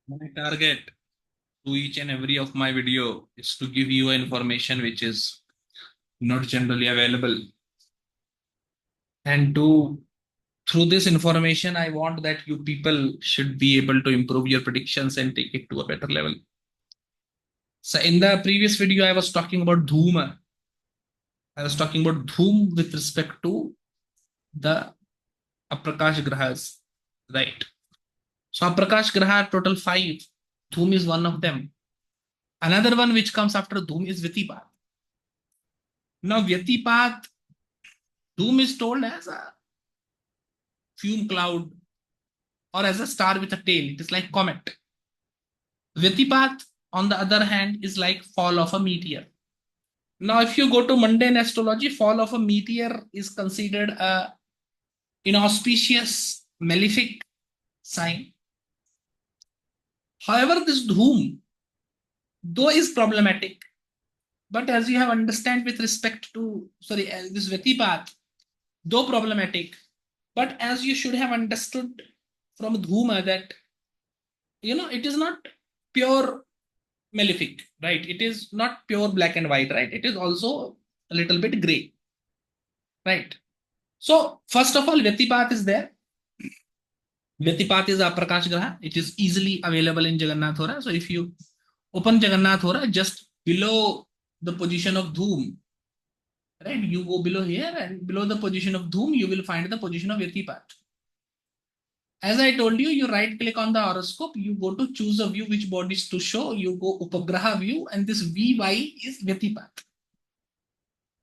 My target to each and every of my video is to give you information which is not generally available. And to through this information, I want that you people should be able to improve your predictions and take it to a better level. So in the previous video, I was talking about Dhoom. I was talking about Dhoom with respect to the Aprakash Grahas, right? So Aprakash Graha total five. Dhoom is one of them. Another one which comes after Dhoom is Vyatipaat. Now Vyatipaat, Dhoom is told as a fume cloud or as a star with a tail. It is like comet. Vyatipaat, on the other hand, is like fall of a meteor. Now, if you go to mundane astrology, fall of a meteor is considered a inauspicious, malefic sign. However, this Dhoom, though is problematic, but as you have understand with respect to, this Vyatipaat, though problematic, but as you should have understood from Dhuma that, it is not pure malefic, right? It is not pure black and white, right? It is also a little bit gray, right? So, first of all, Vyatipaat is there. Vyatipaat is a Prakash Graha. It is easily available in Jagannath Hora. So, if you open Jagannath Hora, just below the position of Dhoom, right? You go below here, and below the position of Dhoom, you will find the position of Vyatipaat. As I told you, you right click on the horoscope, you go to choose a view which bodies to show, you go Upagraha view, and this VY is Vyatipaat.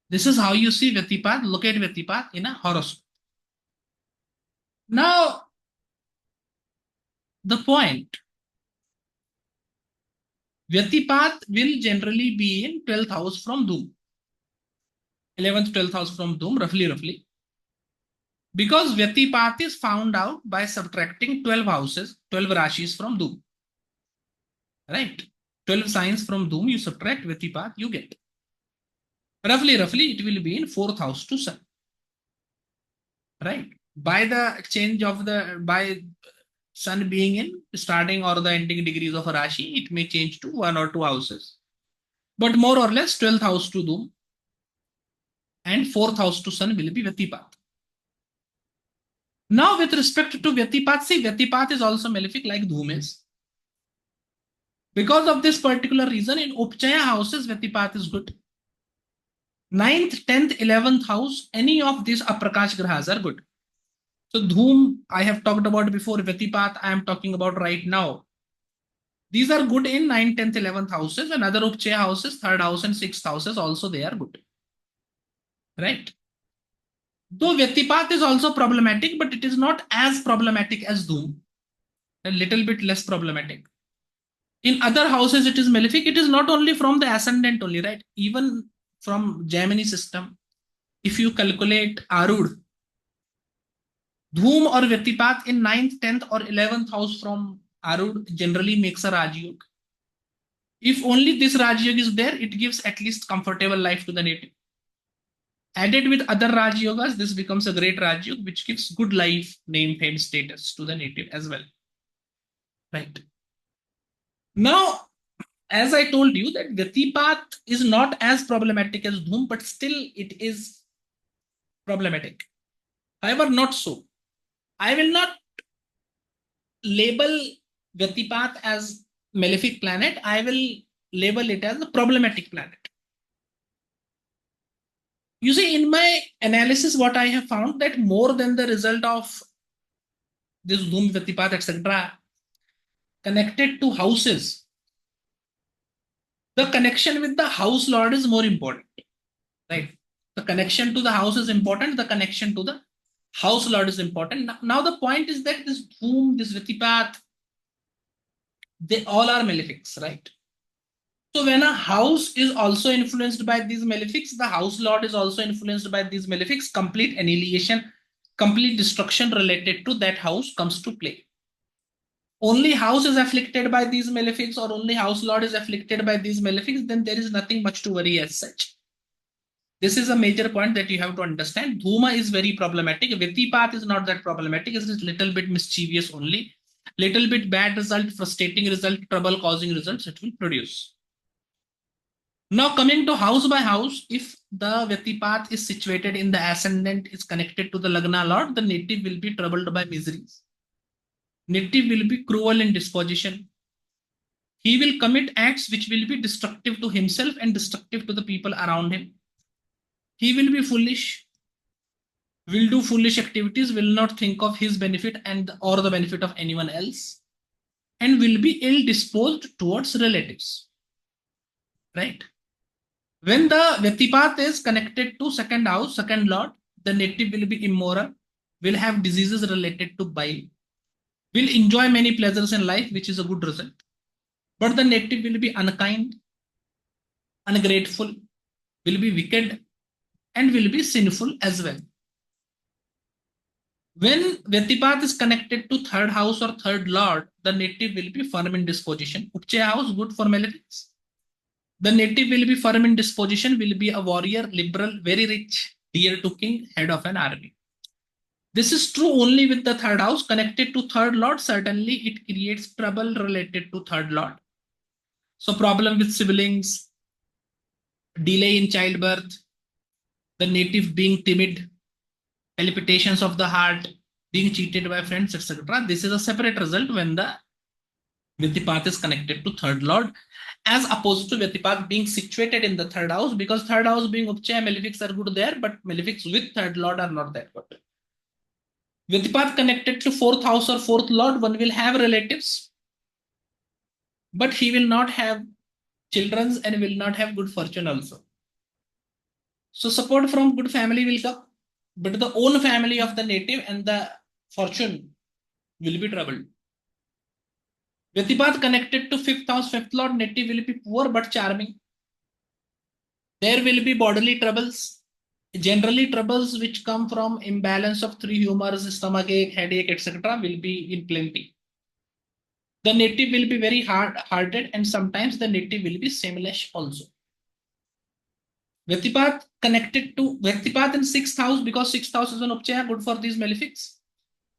This is how you see Vyatipaat, locate Vyatipaat in a horoscope. Now, the point, Vyatipaat will generally be in 12th house from Dhoom. 11th, 12th house from Dhoom, roughly. Because Vyatipaat is found out by subtracting 12 houses, 12 Rashis from Dhoom. Right? 12 signs from Dhoom, you subtract Vyatipaat, you get. Roughly, it will be in 4th house to Sun. Right? By the change of by Sun being in starting or the ending degrees of a Rashi, it may change to 1 or 2 houses. But more or less 12th house to Dhoom and 4th house to Sun will be Vyatipaat. Now, with respect to Vyatipaat, see, Vyatipaat is also malefic like Dhoom is. Because of this particular reason, in Upchaya houses, Vyatipaat is good. 9th, 10th, 11th house, any of these Aprakash Grahas are good. So, Dhoom, I have talked about before. Vyatipaat, I am talking about right now. These are good in 9th, 10th, 11th houses, and other Upchaya houses, 3rd house and 6th houses, also they are good. Right? Though Vyatipaat is also problematic, but it is not as problematic as Dhoom. A little bit less problematic. In other houses, it is malefic. It is not only from the ascendant only, right? Even from Gemini system, if you calculate Arud, Dhoom or Vyatipaat in 9th, 10th, or 11th house from Arud generally makes a Rajyog. If only this Rajyog is there, it gives at least comfortable life to the native. Added with other Rajyogas, this becomes a great Rajyog, which gives good life, name, fame, status to the native as well. Right. Now, as I told you, that Vyatipaat is not as problematic as Dhoom, but still it is problematic. However, not so. I will not label Vyatipaat as malefic planet. I will label it as a problematic planet. You see, in my analysis, what I have found that more than the result of this Dhoom, Vyatipaat, etc., connected to houses, the connection with the house lord is more important, right? The connection to the house is important. The connection to the house lord is important. Now the point is that this Dhoom, this Vyatipaat, they all are malefics, right? So when a house is also influenced by these malefics, the house lord is also influenced by these malefics. Complete annihilation, complete destruction related to that house comes to play. Only house is afflicted by these malefics, or only house lord is afflicted by these malefics, then there is nothing much to worry as such. This is a major point that you have to understand. Dhuma is very problematic. Vyatipaat is not that problematic. It is a little bit mischievous only. Little bit bad result, frustrating result, trouble causing results it will produce. Now coming to house by house, if the Vyatipat is situated in the ascendant, is connected to the Lagna Lord, the native will be troubled by miseries. Native will be cruel in disposition. He will commit acts which will be destructive to himself and destructive to the people around him. He will be foolish, will do foolish activities, will not think of his benefit and or the benefit of anyone else, and will be ill disposed towards relatives. Right? When the Vyatipat is connected to second house, second lord, the native will be immoral, will have diseases related to bile, will enjoy many pleasures in life, which is a good result. But the native will be unkind, ungrateful, will be wicked, and will be sinful as well. When Vyatipat is connected to third house or third lord, the native will be firm in disposition. Upchaya house, good for malefics. The native will be firm in disposition, will be a warrior, liberal, very rich, dear to king, head of an army. This is true only with the third house. Connected to third lord, certainly it creates trouble related to third lord. So problem with siblings, delay in childbirth, the native being timid, palpitations of the heart, being cheated by friends, etc. This is a separate result when the Vyatipat is connected to third lord, as opposed to Vyatipat being situated in the third house, because third house being Upchaya, malefics are good there, but malefics with third lord are not that good. Vyatipat connected to fourth house or fourth lord, one will have relatives, but he will not have children and will not have good fortune also. So support from good family will come, but the own family of the native and the fortune will be troubled. Vyatipat connected to fifth house, fifth lord, native will be poor but charming. There will be bodily troubles, generally troubles which come from imbalance of three humors, stomachache, headache, etc. will be in plenty. The native will be very hard-hearted, and sometimes the native will be shameless also. Vyatipat connected to Vyatipat in sixth house, because sixth house is an Upchaya, good for these malefics.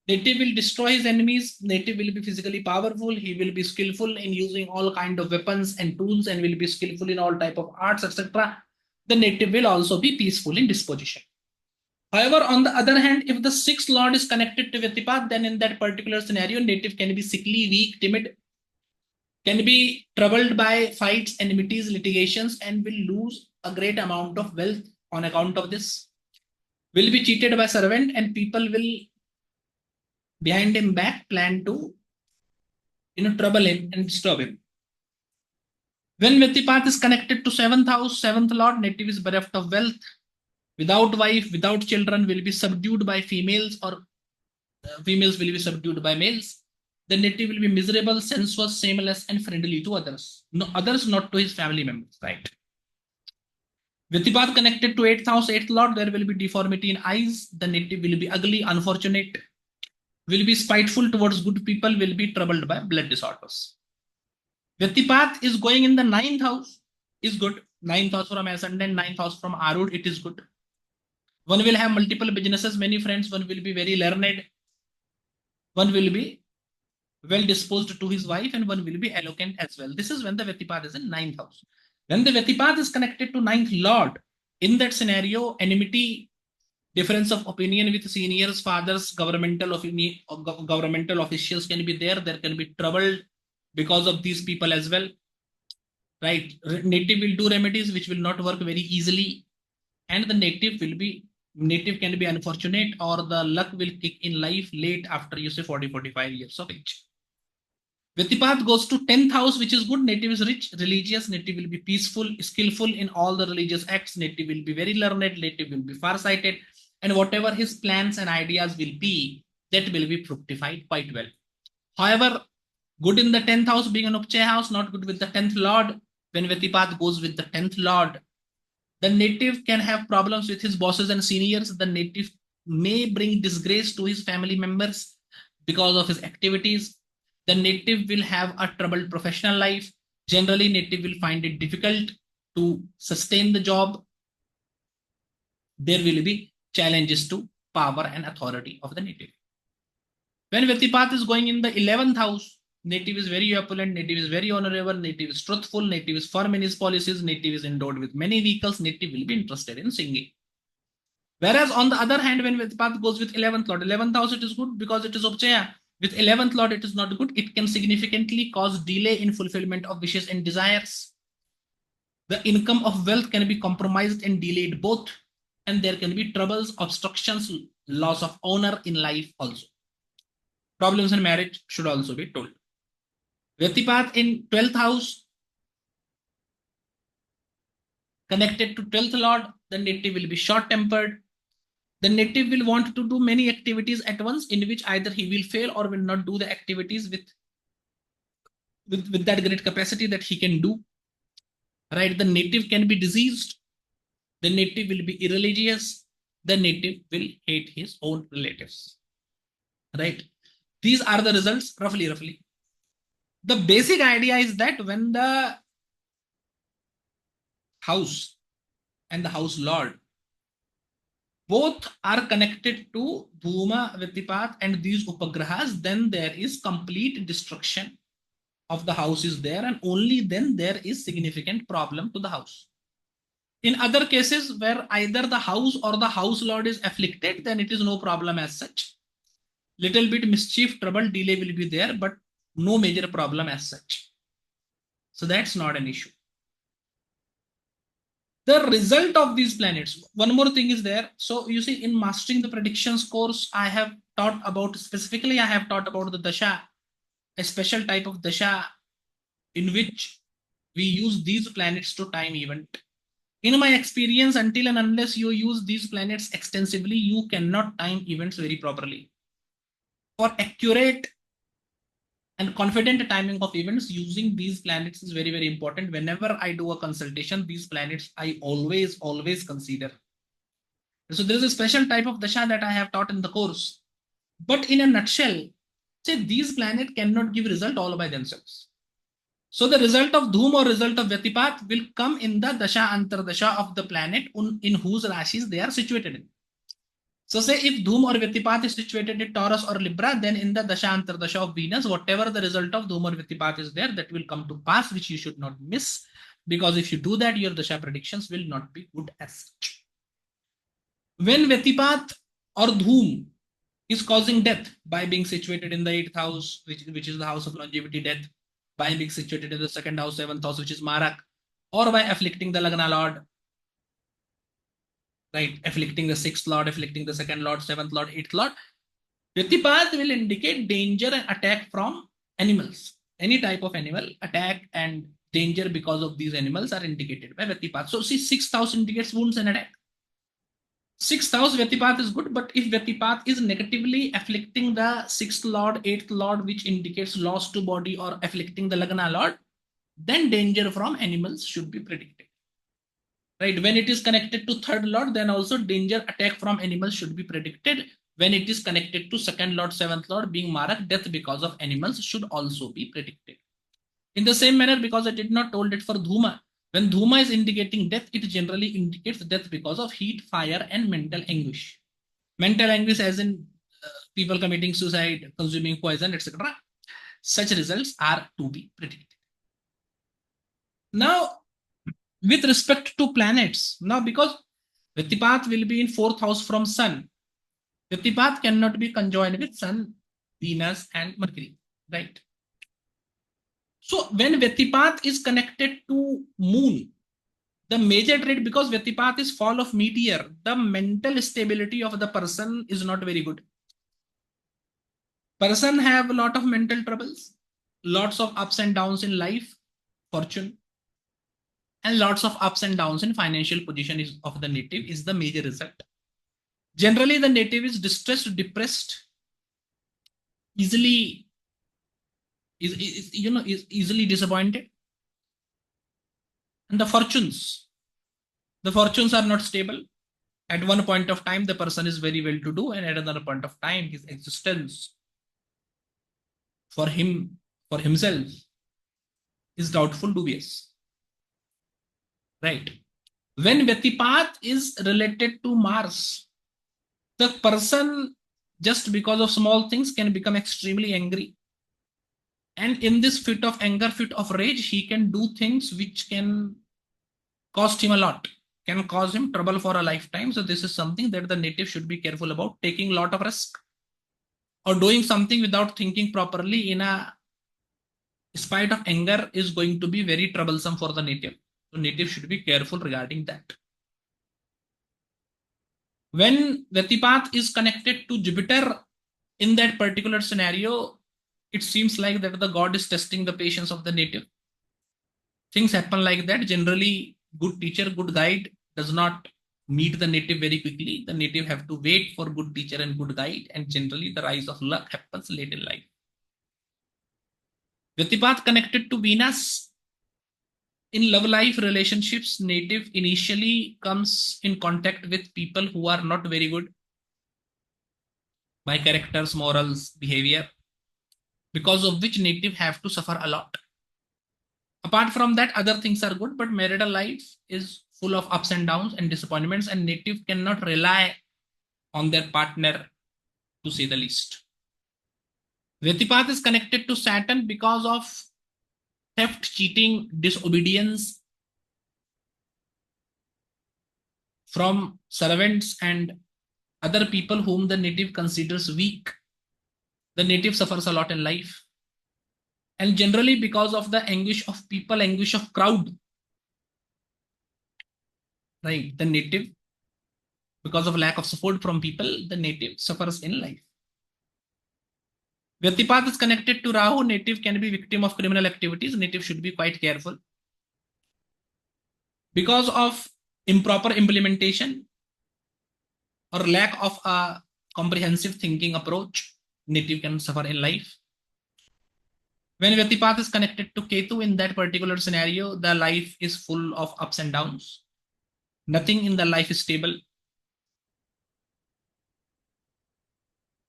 Native will destroy his enemies. Native will be physically powerful. He will be skillful in using all kind of weapons and tools, and will be skillful in all type of arts, etc. The native will also be peaceful in disposition. However, on the other hand, if the sixth lord is connected to Vyatipat, then in that particular scenario, native can be sickly, weak, timid, can be troubled by fights, enmities, litigations, and will lose a great amount of wealth on account of this. Will be cheated by servant, and people will behind him back plan to trouble him and disturb him. When Vyatipat is connected to seventh house, seventh lord, native is bereft of wealth, without wife, without children, will be subdued by females, or females will be subdued by males. The native will be miserable, sensuous, shameless, and friendly to others. No others, not to his family members. Right. Vyatipat connected to eighth house, eighth lord, there will be deformity in eyes. The native will be ugly, unfortunate, will be spiteful towards good people, will be troubled by blood disorders. Vyatipat is going in the ninth house, is good. Ninth house from ascendant, ninth house from Arud, it is good. One will have multiple businesses, many friends, one will be very learned, one will be well disposed to his wife, and one will be eloquent as well. This is when the Vyatipat is in ninth house. When the Vyatipat is connected to ninth lord, in that scenario, enmity, difference of opinion with seniors, fathers, governmental officials can be there. There can be trouble because of these people as well. Right? Native will do remedies which will not work very easily, and the native can be unfortunate, or the luck will kick in life late after 40-45 years of age. Vyatipat goes to 10th house, which is good. Native is rich, religious. Native will be peaceful, skillful in all the religious acts. Native will be very learned. Native will be far-sighted. And whatever his plans and ideas will be, that will be fructified quite well. However, good in the 10th house being an Upchaya house, not good with the 10th lord. When Vyatipat goes with the 10th lord, the native can have problems with his bosses and seniors. The native may bring disgrace to his family members because of his activities. The native will have a troubled professional life. Generally, native will find it difficult to sustain the job. There will be challenges to power and authority of the native. When Vyatipaat is going in the 11th house, native is very opulent, native is very honorable, native is truthful, native is firm in his policies, native is endowed with many vehicles, native will be interested in singing. Whereas on the other hand, when Vyatipaat goes with 11th lord, 11th house, it is good because it is Upchaya. With 11th lord, it is not good. It can significantly cause delay in fulfillment of wishes and desires. The income of wealth can be compromised and delayed both. And there can be troubles, obstructions, loss of honor in life also. Problems in marriage should also be told. Vyatipaat in 12th house, connected to 12th lord, the native will be short-tempered. The native will want to do many activities at once, in which either he will fail or will not do the activities with that great capacity that he can do. Right? The native can be diseased. The native will be irreligious. The native will hate his own relatives. Right? These are the results, roughly. The basic idea is that when the house and the house lord both are connected to Dhuma, Vyatipaat and these Upagrahas, then there is complete destruction of the house is there, and only then there is significant problem to the house. In other cases where either the house or the house lord is afflicted, then it is no problem as such. Little bit mischief, trouble, delay will be there, but no major problem as such. So that's not an issue. The result of these planets, one more thing is there. So you see, in Mastering the Predictions course, I have taught about the Dasha, a special type of Dasha in which we use these planets to time event. In my experience, until and unless you use these planets extensively, you cannot time events very properly. For accurate and confident timing of events, using these planets is very, very important. Whenever I do a consultation, these planets I always consider. So there is a special type of dasha that I have taught in the course. But in a nutshell, say these planets cannot give result all by themselves. So the result of Dhum or result of Vyatipaat will come in the dasha antardasha of the planet in whose rashis they are situated in. So say if Dhum or Vyatipaat is situated in Taurus or Libra, then in the dasha antardasha of Venus, whatever the result of Dhum or Vyatipaat is there, that will come to pass, which you should not miss. Because if you do that, your dasha predictions will not be good as such. When Vyatipaat or Dhum is causing death by being situated in the 8th house, which is the house of longevity, death, by being situated in the 2nd house, 7th house, which is Marak, or by afflicting the Lagna Lord, right? Afflicting the 6th Lord, afflicting the 2nd Lord, 7th Lord, 8th Lord. Vyatipaat will indicate danger and attack from animals. Any type of animal, attack and danger because of these animals are indicated by Vyatipaat. So see, 6th house indicates wounds and attack. 6th house Vyatipaat is good, but if Vyatipaat is negatively afflicting the 6th Lord, 8th Lord, which indicates loss to body, or afflicting the Lagna Lord, then danger from animals should be predicted. Right? When it is connected to 3rd Lord, then also danger attack from animals should be predicted. When it is connected to 2nd Lord, 7th Lord, being Marak, death because of animals should also be predicted. In the same manner, because I did not told it for Dhuma, when Dhuma is indicating death, it generally indicates death because of heat, fire, and mental anguish. Mental anguish as in people committing suicide, consuming poison, etc. Such results are to be predicted. Now, with respect to planets, now because Vyatipaat will be in 4th house from Sun, Vyatipaat cannot be conjoined with Sun, Venus, and Mercury, right? So when Vyatipaat is connected to Moon, the major trait, because Vyatipaat is fall of meteor, the mental stability of the person is not very good. Person have a lot of mental troubles, lots of ups and downs in life, fortune, and lots of ups and downs in financial position of the native is the major result. Generally, the native is distressed, depressed, easily is easily disappointed, and the fortunes are not stable. At one point of time, the person is very well to do, and at another point of time, his existence for himself is doubtful, dubious. Right? When Vyatipaat is related to Mars, the person just because of small things can become extremely angry. And in this fit of anger, fit of rage, he can do things which can cost him a lot, can cause him trouble for a lifetime. So this is something that the native should be careful about, taking a lot of risk or doing something without thinking properly in a spite of anger is going to be very troublesome for the native. So native should be careful regarding that. When Vyatipaat is connected to Jupiter in that particular scenario, it seems like that the god is testing the patience of the native. Things happen like that. Generally, good teacher, good guide does not meet the native very quickly. The native have to wait for good teacher and good guide, and generally the rise of luck happens late in life. Vyatipaat connected to Venus in love life relationships, native initially comes in contact with people who are not very good by characters, morals, behavior, because of which native have to suffer a lot. Apart from that, other things are good, but marital life is full of ups and downs and disappointments, and native cannot rely on their partner, to say the least. Vyatipaat is connected to Saturn because of theft, cheating, disobedience from servants and other people whom the native considers weak. The native suffers a lot in life. And generally because of the anguish of people, anguish of crowd, right? The native, because of lack of support from people, the native suffers in life. Vyatipaat is connected to Rahu. Native can be victim of criminal activities. Native should be quite careful. Because of improper implementation or lack of a comprehensive thinking approach, native can suffer in life. When Vyatipaat is connected to Ketu in that particular scenario, the life is full of ups and downs. Nothing in the life is stable.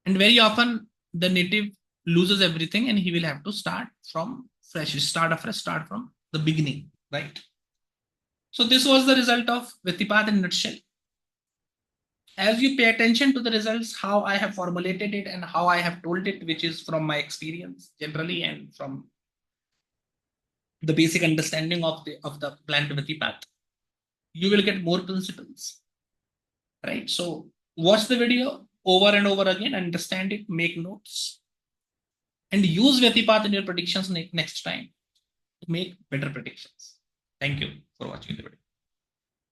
And very often the native loses everything and he will have to start from fresh, start afresh, start from the beginning, right? So this was the result of Vyatipaat in a nutshell. As you pay attention to the results, how I have formulated it and how I have told it, which is from my experience generally and from the basic understanding of the planet Vyatipaat, you will get more principles, right? So watch the video over and over again, understand it, make notes, and use Vyatipaat in your predictions next time to make better predictions. Thank you for watching the video.